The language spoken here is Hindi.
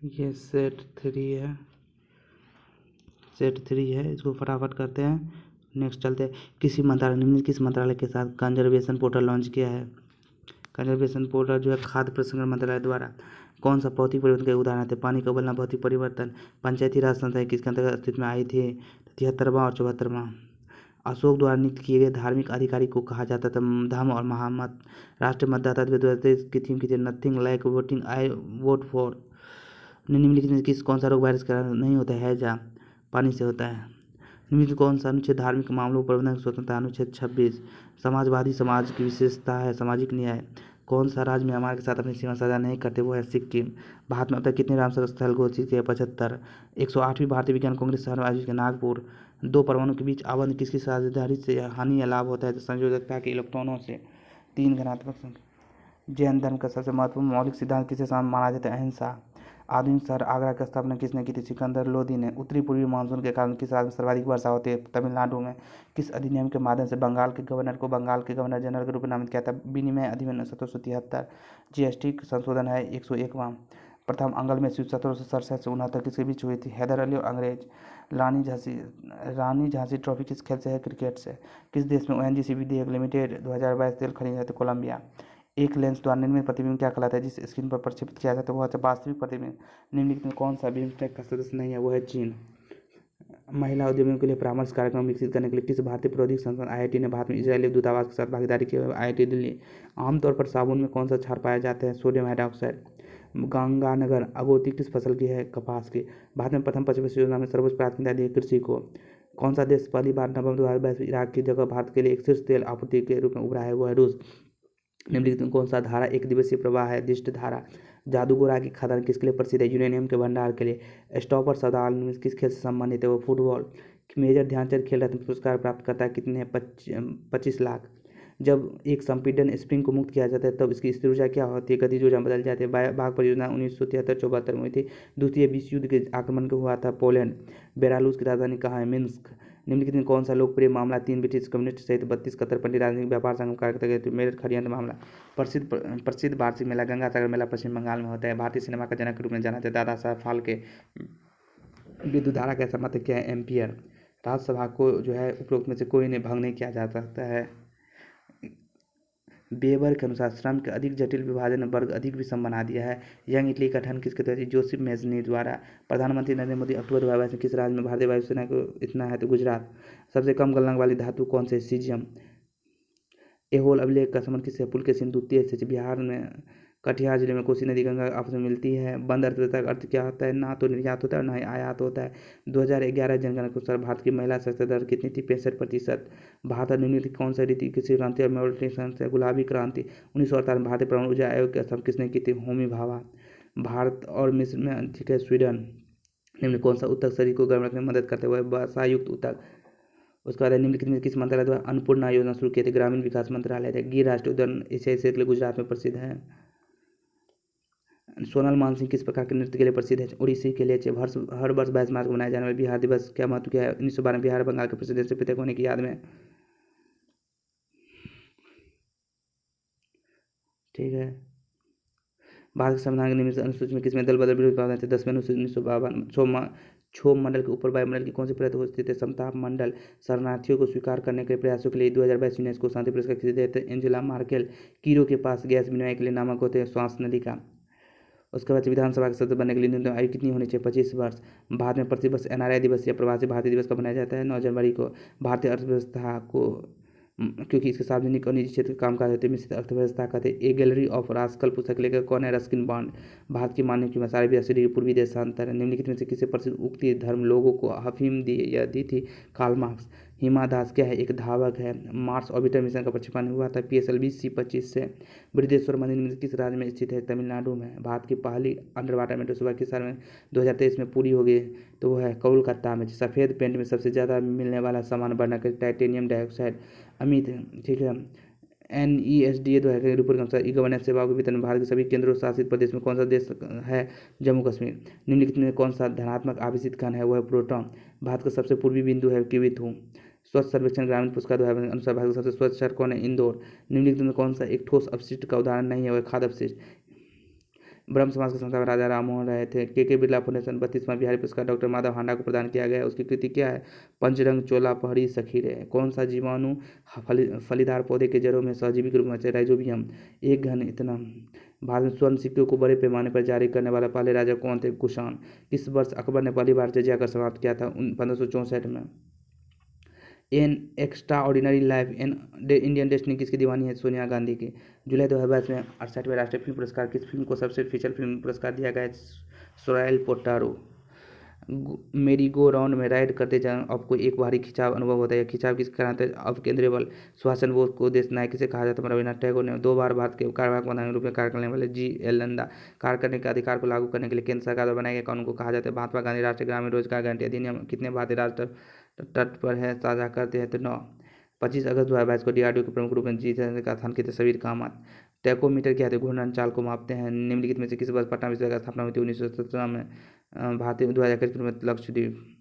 ये सेट 3 है, इसको फटाफट करते हैं। नेक्स्ट चलते हैं। निम्नलिखित किस मंत्रालय के साथ कंजर्वेशन पोर्टल लॉन्च किया है? कंजर्वेशन पोर्टल जो है खाद्य प्रसंस्करण मंत्रालय द्वारा। कौन सा भौतिक परिवर्तन के उदाहरण थे? पानी का उबलना भौतिक परिवर्तन। पंचायती राज संस्थाएं किसके अंतर्गत अस्तित्व में आई थी? 73वां और 74वां। अशोक द्वारा नियुक्त किए गए धार्मिक अधिकारी को कहा जाता था धम्म और महामत। राष्ट्रीय मतदाता दिवस 2023 की थीम की थी nothing like voting I vote for. निम्नलिखित में किस कौन सा रोग वायरस के कारण नहीं होता है? हैजा पानी से होता है। निम्नलिखित कौन सा अनुच्छेद धार्मिक मामलों पर प्रबंधन स्वतंत्रता? अनुच्छेद 26। समाजवादी समाज की विशेषता है सामाजिक न्याय। कौन सा राज्य म्यांमार के साथ अपनी सीमा साझा नहीं करते? वो है सिक्किम। भारत में अब तक कितने रामसर स्थल घोषित किए? 75। 108वीं भारतीय विज्ञान कांग्रेस शहर आयोजित है नागपुर। दो परमाणु के बीच आबंध किसकी साझेदारी से हानि या लाभ होता है? तो संयोजकता के इलेक्ट्रॉनों से। 3 घनात्मक संख्या। जैन धर्म का सबसे महत्वपूर्ण मौलिक सिद्धांत किसे सामने माना जाता है? अहिंसा। आधुनिक शहर आगरा की स्थापना किसने की थी? सिकंदर लोदी ने। उत्तरी पूर्वी मानसून के कारण किस राज्य में सर्वाधिक वर्षा होती है? तमिलनाडु में। किस अधिनियम के माध्यम से बंगाल के गवर्नर को बंगाल के गवर्नर जनरल के रूप में नामित किया था? विनिमय अधिनियम 1773। जीएसटी संशोधन है 101वां। प्रथम अंगल में 1767 से 69 किसके बीच हुई थी? हैदर अली और अंग्रेज। रानी झांसी ट्रॉफी किस खेल से है? क्रिकेट से। किस देश में ओएनजीसी विधेयक लिमिटेड 2022 तेल खरीद है? तो कोलंबिया। एक लेंस द्वारा निर्मित प्रतिबिंब क्या कहलाता है? जिस स्क्रीन पर प्रक्षेपित किया जाता है वो है वास्तविक प्रतिबिंब। निम्नलिखित में कौन सा बिम्स्टेक का सदस्य नहीं है? वो है चीन। महिला उद्यमियों के लिए परामर्श कार्यक्रम विकसित करने के लिए किस भारतीय प्रौद्योगिकी संस्थान आईआईटी ने भारत में इजरायली दूतावास के साथ भागीदारी की? आईआईटी दिल्ली। आमतौर पर साबुन में कौन सा क्षार पाया जाता है? Sodium hydroxide. गंगानगर अगोती किस फसल की है? कपास की। भारत में प्रथम पचवर्षीय योजना में सर्वोच्च प्राथमिकता दी है कृषि को। कौन सा देश पहली बार नवंबर 2022 में इराक की जगह भारत के लिए एक शीर्ष तेल आपूर्ति के रूप में उभरा है? वो है रूस। निम्नलिखित में कौन सा धारा एक दिवसीय प्रवाह है? दिष्ट धारा। जादूगोरा की खदान किसके लिए प्रसिद्ध है? यूरेनियम के भंडार के लिए। स्टॉपर सवाल में किस खेल से संबंधित है? वो फुटबॉल। मेजर ध्यानचंद खेल रत्न पुरस्कार प्राप्त करता है कितने हैं? 25 लाख। जब एक संपीड़न स्प्रिंग को मुक्त किया जाता है तब इसकी स्थिर ऊर्जा क्या होती है? गतिज ऊर्जा बदल जाती है। बाघ परियोजना 1973-74 में हुई थी। द्वितीय विश्व युद्ध के आक्रमण को हुआ था पोलैंड। बेलारूस की राजधानी कहाँ है? मिन्स्क। निम्नलिखित में कौन सा लोकप्रिय मामला 3 ब्रिटिश कम्युनिस्ट सहित 32 कट्टरपंथी राजनीतिक व्यापार संगम कार्यकर्ता मेरठ खड़ियंत्र मामला? प्रसिद्ध वार्षिक मेला गंगा सागर मेला पश्चिम बंगाल में होता है। भारतीय सिनेमा का जनक के रूप में जाना जाता है दादा साहब फाल्के। विद्युत धारा का समर्थ क्या है? एम्पियर। राज्यसभा को जो है उपरोक्त में से कोई ने भंग नहीं किया जा सकता है। वेबर के अनुसार श्रम के अधिक जटिल विभाजन वर्ग अधिक विषम बना दिया है। यंग इटली का गठन किसके द्वारा? जोसेफ मेजनी द्वारा। प्रधानमंत्री नरेंद्र मोदी अक्टूबर 2022 में किस राज्य में भारतीय वायुसेना को इतना है? तो गुजरात। सबसे कम गलनांक वाली धातु कौन से? सीजियम। एहोल अभिलेख का संबंध किससे? पुलकेशिन द्वितीय से। बिहार में कटिहार जिले में कोसी नदी गंगा आपस में मिलती है। बंद अर्थव्यवस्था का अर्थ क्या होता है? ना तो निर्यात होता है ना ही आयात होता है। 2011 जनगणना के अनुसार भारत की महिला साक्षरता दर कितनी थी? 65%। भारत और निम्नलिखित कौन सा रीति कृषि क्रांति और मेवोल्टिक गुलाबी क्रांति 1948 में भारतीय परमाणु ऊर्जा आयोग की स्थापना किसने की थी? होमी भाभा। भारत और मिस्र में ठीक है स्वीडन। निम्न कौन सा ऊतक शरीर को गर्म रखने में मदद करते हुए? वसायुक्त ऊतक। उसके बाद निम्नलिखित में किस मंत्रालय द्वारा अन्नपूर्णा योजना शुरू की थी? ग्रामीण विकास मंत्रालय थे। गिर राष्ट्रीय उद्यान एशियाई क्षेत्र के लिए गुजरात में प्रसिद्ध है। सोनल मानसिंह किस प्रकार के नृत्य के लिए प्रसिद्ध है? उड़ीसी के लिए। हर वर्ष 22 मार्च को मनाया जाने वाला बिहार दिवस क्या महत्व क्या है? 1912 में बिहार बंगाल के प्रसिद्ध से पृथक होने की याद में। ठीक है। भारत के संविधान के निम्नलिखित अनुसूची में किसमें दल बदल विरोध प्रावधान थे? 10वें अनुसूची 1952। क्षोभ मंडल के ऊपर वायुमंडल की कौन सी परत स्थित है? समताप मंडल। शरणार्थियों को स्वीकार करने के प्रयासों के लिए 2022 यूनेस्को शांति पुरस्कार किसे देते हैं? Angela Merkel. कीड़ों के पास गैस विनिमय के लिए नामक होते हैं श्वास नलिका। उसके बाद विधानसभा के सदस्य बनने के लिए न्यूनतम आयु कितनी होनी चाहिए? 25 वर्ष। भारत में प्रतिवर्ष एनआरआई दिवस या प्रवासी भारतीय दिवस कब मनाया जाता है? 9 जनवरी को। भारतीय अर्थव्यवस्था को क्योंकि इसके सार्वजनिक और निजी क्षेत्र के कामकाज होते हैं मिश्रित अर्थव्यवस्था कहते हैं। ए गैलरी ऑफ रास्कल पुस्तक लेकर कौन है? Ruskin bond. भारत की मानव की मसाले भी असीरी पूर्वी देशांतर है। निम्नलिखित में से किसे प्रसिद्ध उक्ति धर्म लोगों को अफीम दी थी? Karl Marx. हिमा दास क्या है? एक धावक है। मार्स ऑर्बिटर मिशन का प्रक्षेपण हुआ था PSLV C-25 से। बृहदेश्वर मंदिर निम्नलिखित किस राज्य में स्थित है? तमिलनाडु में। भारत की पहली अंडर वाटर मेट्रो सुबह किस साल में 2023 में पूरी हो गई? तो वो है कोलकाता में। सफ़ेद पेंट में सबसे ज़्यादा मिलने वाला सामान वर्णक टाइटेनियम डाइऑक्साइड अमित। ठीक है। NESDA 2000 रिपोर्ट के अनुसार ई गवर्नेंस सेवाओं के वितरण भारत के सभी केंद्र शासित प्रदेश में कौन सा देश है? जम्मू कश्मीर। निम्नलिखित में कौन सा धनात्मक आवेशित कण है? वह है प्रोटॉन। भारत का सबसे पूर्वी बिंदु है किविथू। स्वच्छ सर्वेक्षण ग्रामीण पुरस्कार 2000 के अनुसार भारत का सबसे स्वच्छ शहर कौन है? इंदौर। निम्नलिखित में कौन सा एक ठोस अपशिष्ट का उदाहरण नहीं है? वह खाद्य अपशिष्ट। ब्रह्म समाज के संस्थापक राजा राम मोहन राय थे। के बिरला फाउंडेशन 32वां बिहारी पुरस्कार डॉक्टर माधव हांडा को प्रदान किया गया है। उसकी कृति क्या है? पंचरंग चोला पहरी सखीरे। कौन सा जीवाणु फलीदार पौधे के जड़ों में सहजीवी के रूप में राइजोबियम। एक घन इतना। भारत में स्वर्ण सिक्कों को बड़े पैमाने पर जारी करने वाला पहले राजा कौन थे? कुषाण। किस वर्ष अकबर ने पहली बार जजिया कर समाप्त किया था? 1564 में। An extra ordinary life an Indian destiny किसकी दीवानी है? सोनिया गांधी की। जुलाई 2022 में 68वें राष्ट्रीय फिल्म पुरस्कार किस फिल्म को सबसे फीचर फिल्म पुरस्कार दिया गया है? सोराइल पोटारो। मेरी गो राउंड में राइड करते जाए आपको एक भारी खिंचाव अनुभव होता है। यह खिंचाव किस कारण होता है? अब केंद्रीय बल। सुभाष चंद्र बोस को देश नायक किसे कहा जाता है? रविन्द्रनाथ टैगोर ने। 2 बार भारत के कार्यवाहक प्रधान के रूप में कार्य करने वाले जी.एल. नंदा। कार्य करने के अधिकार को लागू करने के लिए केंद्र सरकार द्वारा बनाए गए कानून को कहा जाता है? महात्मा गांधी राष्ट्रीय ग्रामीण रोजगार गारंटी अधिनियम। कितने भारतीय राष्ट्र तट पर है साझा करते हैं? तो 9। 25 अगस्त 2022 को डीआरडीओ के प्रमुख रूप में जी का स्थान कितने सबीर कामत। टैकोमीटर क्या है? घूर्णन चाल को मापते हैं। निम्नलिखित में से किस वर्ष पटना विश्वविद्यालय की स्थापना हुई थी? 1917 में। भारतीय 2021 में लक्षद्वीप।